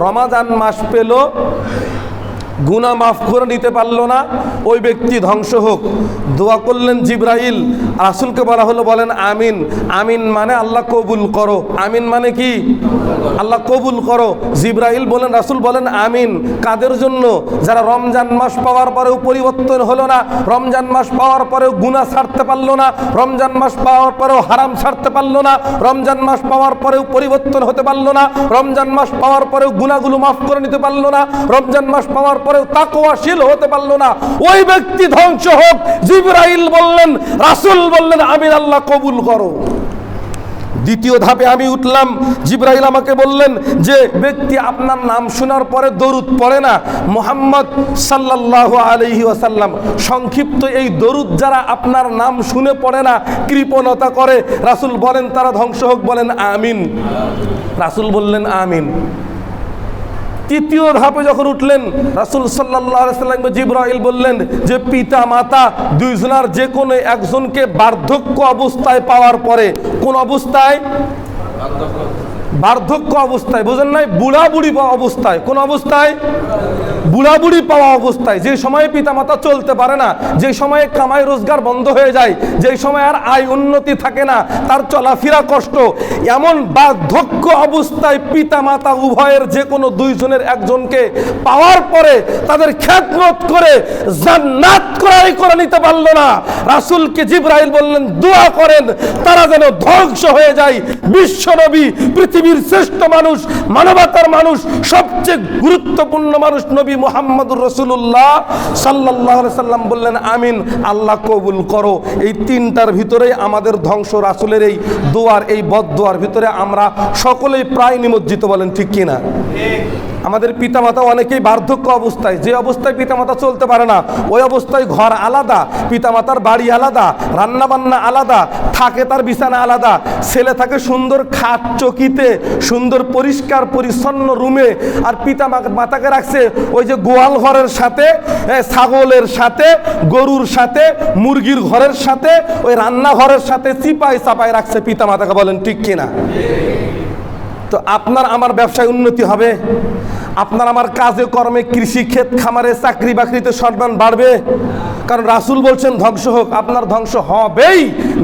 রমাজান মাস পেল, গুনাহ মাফ করে নিতে পারলো না, ওই ব্যক্তি ধ্বংস হোক। দোয়া করলেন জিবরাইল, রাসূলকে বলা হলো বলেন আমিন। আমিন মানে আল্লাহ কবুল করো। আমিন মানে কি? আল্লাহ কবুল করো। জিবরাইল বলেন, রাসূল বলেন আমিন। কাদের জন্য? যারা রমজান মাস পাওয়ার পরেও পরিবর্তন হলো না, রমজান মাস পাওয়ার পরেও গুনাহ ছাড়তে পারলো না, রমজান মাস পাওয়ার পরেও হারাম ছাড়তে পারলো না, রমজান মাস পাওয়ার পরেও পরিবর্তন হতে পারলো না, রমজান মাস পাওয়ার পরেও গুনাহগুলো মাফ করে নিতে পারলো না, রমজান মাস পাওয়ার পরেও তাকওয়াশীল হতে পারলো না, ওই ব্যক্তি ধ্বংস হোক। জিবরাইল বললেন, রাসূল বললেন আমিন, আল্লাহ কবুল করো। দ্বিতীয় ধাপে আমি উঠলাম। জিবরাইল আমাকে বললেন যে ব্যক্তি আপনার নাম শোনার পরে দরুদ পড়ে না, মুহাম্মদ সাল্লাল্লাহু আলাইহি ওয়াসাল্লাম, সংক্ষিপ্ত এই দরুদ যারা আপনার নাম শুনে পড়ে না, কৃপণতা করে, রাসূল বলেন তারা ধ্বংস হোক। বলেন আমিন। রাসূল বললেন আমিন। তৃতীয় ধাপে যখন উঠলেন, রাসূল সাল্লাল্লাহু আলাইহি ওয়াসাল্লাম জিবরাইল বললেন যে পিতা মাতা দুইজনার যে কোনো একজনকে বার্ধক্য অবস্থায় পাওয়ার পরে, কোন অবস্থায়? বার্ধক্য অবস্থায়, বুঝেন নাই? বুড়া বুড়ি পাওয়া অবস্থায়। কোন অবস্থায়? বুড়া বুড়ি পাওয়া অবস্থায়। যে সময়ে পিতা মাতা চলতে পারে না, যে সময়ে কামাই রোজগার বন্ধ হয়ে যায়, যে সময় আর আয় উন্নতি থাকে না, তার চলাফেরা কষ্ট, এমন বার্ধক্য অবস্থায় পিতা মাতা উভয়ের যে কোনো দুইজনের একজনকে পাওয়ার পরে তাদের খেদমত করে জান্নাত ক্রয় করে নিতে পারলো না, রাসূলকে জিবরাইল বললেন দোয়া করেন তারা যেন ধ্বংস হয়ে যায়। বিশ্বনবী, পৃথিবীর শ্রেষ্ঠ মানুষ, মানবতার মানুষ, সবচেয়ে গুরুত্বপূর্ণ মানুষ নবী মুহাম্মদুর রাসূলুল্লাহ সাল্লাল্লাহু আলাইহি সাল্লাম বললেন আমিন, আল্লাহ কবুল করো। এই তিনটার ভিতরেই আমাদের ধ্বংস। রাসূলের এই দোয়ার, এই বদদোয়ার ভিতরে আমরা সকলেই প্রায় নিমজ্জিত। বলেন ঠিক কিনা? আমাদের পিতামাতা অনেকেই বার্ধক্য অবস্থায়, যে অবস্থায় পিতামাতা চলতে পারে না, ওই অবস্থায় ঘর আলাদা, পিতামাতার বাড়ি আলাদা, রান্না বান্না আলাদা, থাকে তার বিছানা আলাদা, ছেলে থাকে সুন্দর খাট চকিতে, সুন্দর পরিষ্কার পরিচ্ছন্ন রুমে, আর পিতা মাতাকে রাখছে ওই যে গোয়াল ঘরের সাথে, ছাগলের সাথে, গরুর সাথে, মুরগির ঘরের সাথে, ওই রান্নাঘরের সাথে চিপায় চাপায় রাখছে পিতা মাতাকে। বলেন ঠিক কিনা? তো আপনার আমার ব্যবসায় উন্নতি হবে, আপনার আমার কাজে কর্মে, কৃষি ক্ষেত খামারে, চাকরি বাকরিতে সম্মান বাড়বে, কারণ রাসূল বলছেন ধ্বংস হোক। আপনার ধ্বংস হবেই,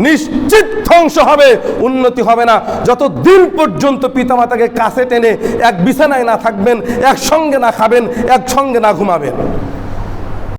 নিশ্চিত ধ্বংস হবে, উন্নতি হবে না যতদিন পর্যন্ত পিতামাতাকে কাছে টেনে এক বিছানায় না থাকবেন, একসঙ্গে না খাবেন, একসঙ্গে না ঘুমাবেন।